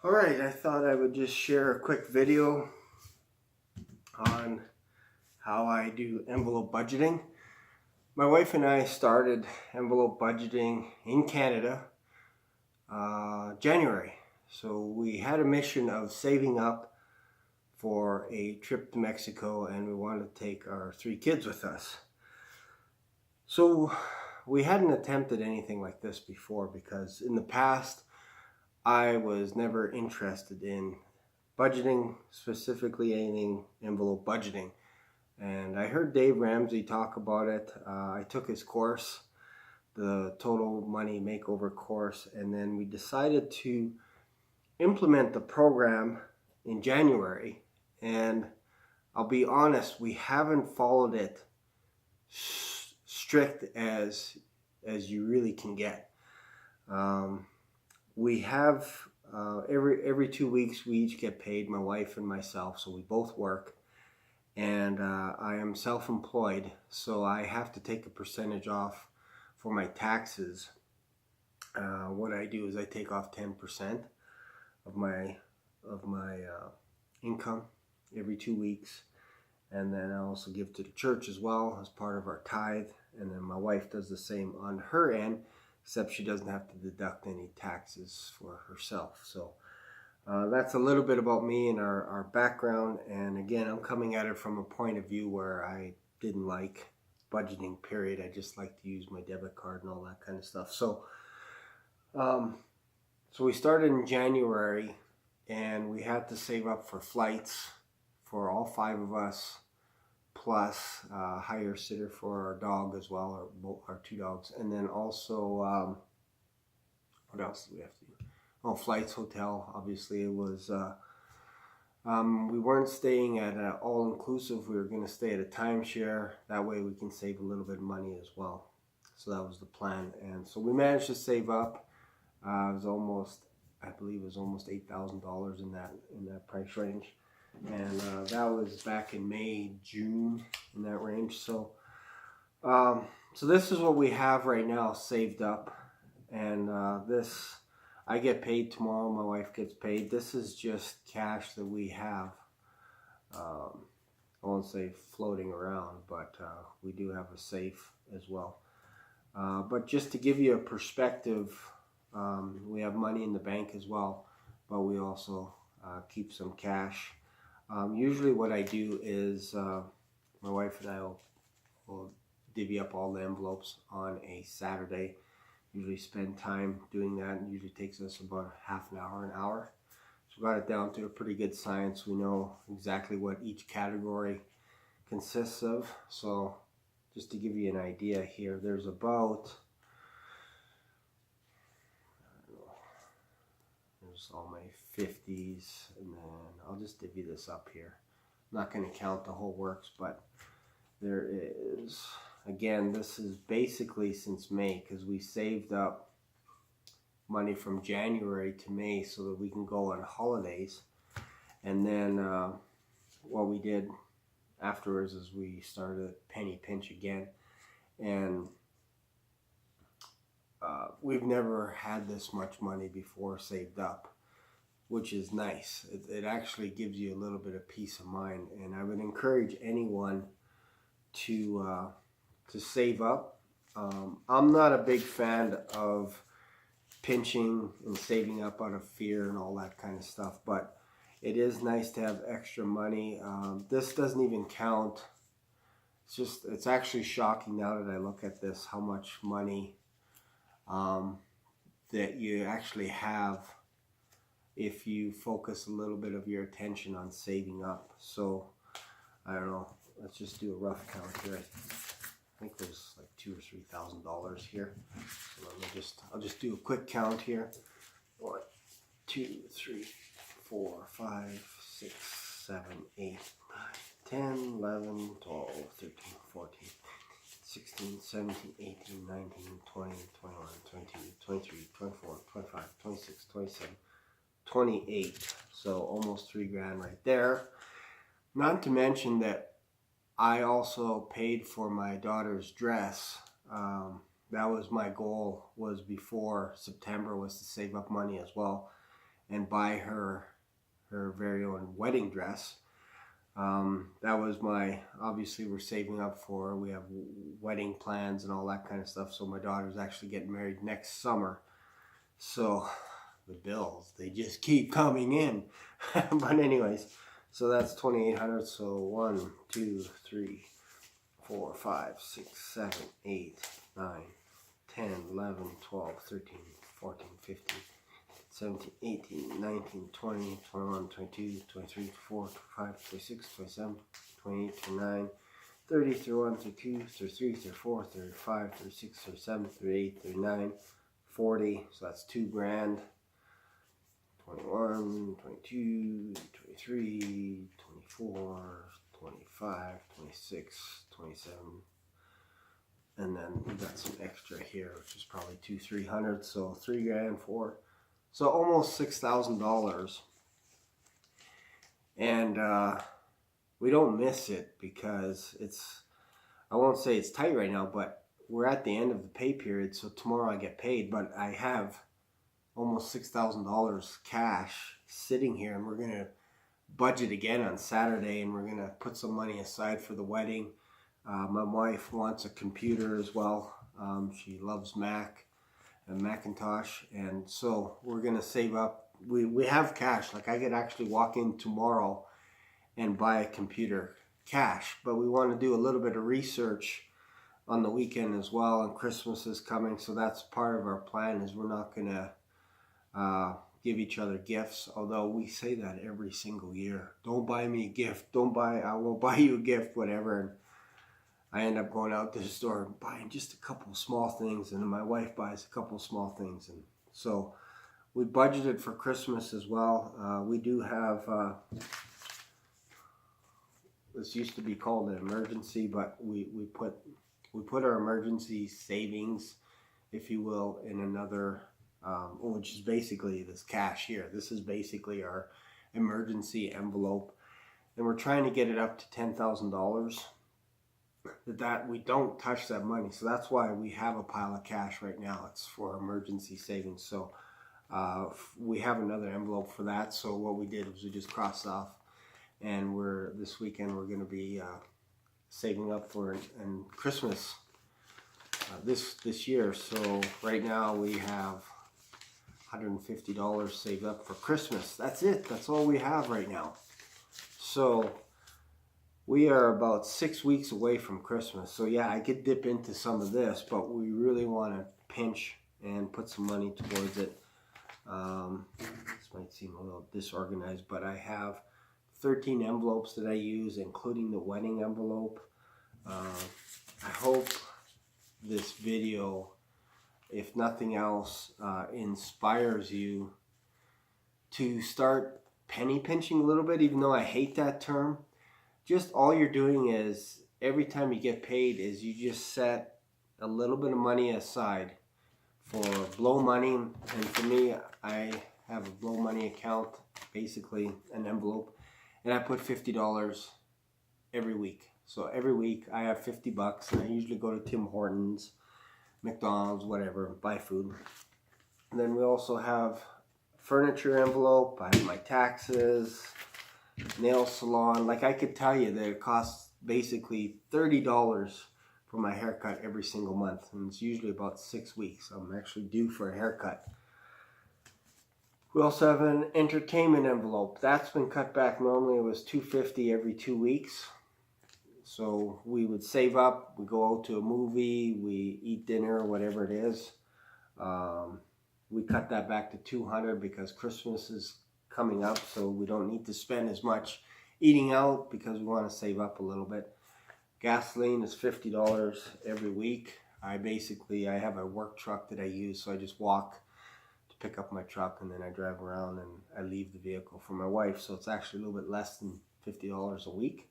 Alright, I thought I would just share a quick video on how I do envelope budgeting. My wife and I started envelope budgeting in Canada January. So we had a mission of saving up for a trip to Mexico, and we wanted to take our 3 kids with us. So we hadn't attempted anything like this before because in the past I was never interested in budgeting, specifically anything envelope budgeting. And I heard Dave Ramsey talk about it. I took his course, the Total Money Makeover course, and then we decided to implement the program in January. And I'll be honest, we haven't followed it strict as you really can get. We have every 2 weeks we each get paid, my wife and myself, so we both work. And I am self-employed, so I have to take a percentage off for my taxes. What I do is I take off 10% of my income every 2 weeks, and then I also give to the church as well as part of our tithe. And then my wife does the same on her end, except she doesn't have to deduct any taxes for herself. So that's a little bit about me and our background. And again, I'm coming at it from a point of view where I didn't like budgeting, period. I just like to use my debit card and all that kind of stuff. So we started in January, and we had to save up for flights for all 5 of us, plus hire a sitter for our dog as well, our 2 dogs. And then also, what else do we have to do? Oh, flights, hotel. Obviously, it was, we weren't staying at an all-inclusive. We were going to stay at a timeshare. That way we can save a little bit of money as well. So that was the plan. And so we managed to save up. It was almost, I believe it was almost $8,000 in that price range. And that was back in May, June, in that range. So so this is what we have right now saved up. And this, I get paid tomorrow, my wife gets paid. This is just cash that we have. I won't say floating around, but we do have a safe as well. But just to give you a perspective, we have money in the bank as well, but we also keep some cash. Usually what I do is my wife and I will divvy up all the envelopes on a Saturday. Usually spend time doing that, and usually takes us about half an hour. So we got it down to a pretty good science. We know exactly what each category consists of. So just to give you an idea here, there's about, there's all my 50s, and then I'll just divvy this up here. I'm not going to count the whole works, but there is, again, this is basically since May, because we saved up money from January to May so that we can go on holidays. And then what we did afterwards is we started a penny pinch again. And we've never had this much money before saved up, which is nice. It actually gives you a little bit of peace of mind. And I would encourage anyone to save up. I'm not a big fan of pinching and saving up out of fear and all that kind of stuff, but it is nice to have extra money. This doesn't even count. It's actually shocking now that I look at this, how much money that you actually have if you focus a little bit of your attention on saving up. So I don't know, let's just do a rough count here. I think there's like $2,000 or $3,000 here. So I'll just do a quick count here. 1, 2, 3, 4, 5, 6, 7, 8, 9, 10, 11, 12, 13, 14, 16, 17, 18, 19, 20, 21, 22, 23, 24, 25, 26, 27, 28. So almost $3,000 right there. Not to mention that I also paid for my daughter's dress. That was my goal, was before September, was to save up money as well. and buy her very own wedding dress. That was obviously we're saving up for, we have wedding plans and all that kind of stuff. So my daughter's actually getting married next summer. So the bills, they just keep coming in. But anyways, so that's $2,800. So 1, 2, 3, 4, 5, 6, 7, 8, 9, 10, 11, 12, 13, 14, 15, 17, 18, 19, 20, 21, 22, 23, 24, 25, 26, 27, 28, 29, 30, 31, 32, 33, 34, 35, 36, 37, 38, 39, 40. So that's $2,000. 21, 22, 23, 24, 25, 26, 27. And then we got some extra here, which is probably $200-300. So $3,000 for. So almost $6,000. And we don't miss it because I won't say it's tight right now, but we're at the end of the pay period. So tomorrow I get paid, but I have almost $6,000 cash sitting here, and we're going to budget again on Saturday, and we're going to put some money aside for the wedding. My wife wants a computer as well. She loves Mac and Macintosh, and so we're going to save up. We have cash. Like, I could actually walk in tomorrow and buy a computer cash, but we want to do a little bit of research on the weekend as well, and Christmas is coming, so that's part of our plan. Is we're not going to give each other gifts, although we say that every single year. Don't buy me a gift. I won't buy you a gift, whatever. And I end up going out to the store and buying just a couple small things, and then my wife buys a couple small things. And so we budgeted for Christmas as well. We do have, this used to be called an emergency, but we put our emergency savings, if you will, in another, which is basically this cash here. This is basically our emergency envelope, and we're trying to get it up to $10,000. That we don't touch that money, so that's why we have a pile of cash right now. It's for emergency savings. So we have another envelope for that. So what we did was we just crossed off, and this weekend we're going to be saving up for and Christmas this year. So right now we have $150 saved up for Christmas. That's it. That's all we have right now. So we are about 6 weeks away from Christmas. So yeah, I could dip into some of this, but we really want to pinch and put some money towards it. This might seem a little disorganized, but I have 13 envelopes that I use, including the wedding envelope. I hope this video, if nothing else, inspires you to start penny pinching a little bit, even though I hate that term. Just all you're doing is, every time you get paid, is you just set a little bit of money aside for blow money. And for me, I have a blow money account, basically an envelope, and I put $50 every week. So every week I have $50, and I usually go to Tim Hortons, McDonald's, whatever, buy food. And then we also have furniture envelope. I have my taxes, nail salon. Like, I could tell you that it costs basically $30 for my haircut every single month, and it's usually about 6 weeks. I'm actually due for a haircut. We also have an entertainment envelope. That's been cut back. Normally it was $250 every 2 weeks. So we would save up, we go out to a movie, we eat dinner, whatever it is. We cut that back to $200 because Christmas is coming up, so we don't need to spend as much eating out because we want to save up a little bit. Gasoline is $50 every week. I have a work truck that I use, so I just walk to pick up my truck, and then I drive around and I leave the vehicle for my wife, so it's actually a little bit less than $50 a week.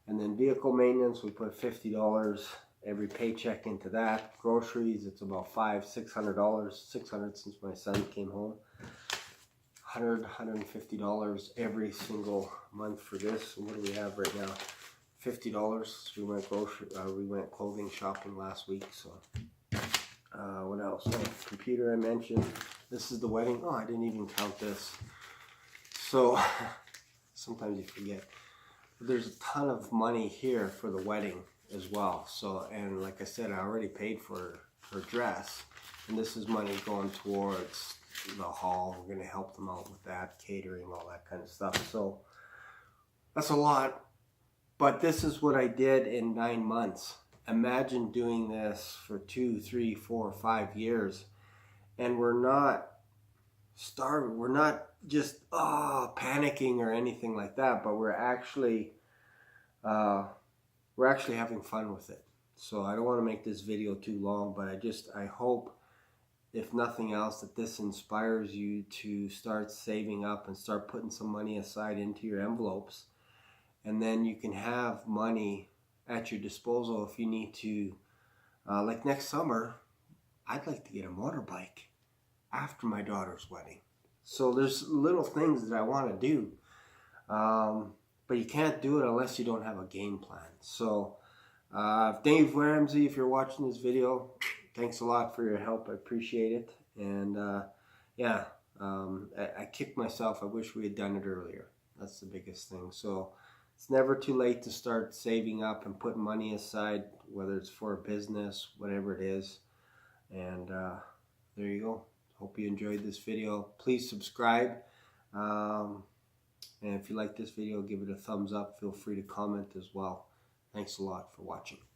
And then vehicle maintenance, we put $50 every paycheck into that. Groceries, it's about $500-600, $600 since my son came home. $150 every single month for this. And what do we have right now? $50. We went clothing shopping last week. So what else? Oh, computer I mentioned. This is the wedding. Oh, I didn't even count this. So sometimes you forget. But there's a ton of money here for the wedding as well. So, and like I said, I already paid for her dress. And this is money going towards the hall. We're going to help them out with that, catering, all that kind of stuff. So that's a lot. But this is what I did in 9 months. Imagine doing this for 2, 3, 4, 5 years. And we're not starving. We're not just panicking or anything like that. But we're actually having fun with it. So I don't want to make this video too long, but I hope, if nothing else, that this inspires you to start saving up and start putting some money aside into your envelopes. And then you can have money at your disposal if you need to. Like next summer, I'd like to get a motorbike after my daughter's wedding. So there's little things that I want to do. But you can't do it unless you don't have a game plan. So Dave Ramsey, if you're watching this video, thanks a lot for your help. I appreciate it. And I kicked myself. I wish we had done it earlier. That's the biggest thing. So it's never too late to start saving up and putting money aside, whether it's for a business, whatever it is. And there you go. Hope you enjoyed this video. Please subscribe. And if you like this video, give it a thumbs up. Feel free to comment as well. Thanks a lot for watching.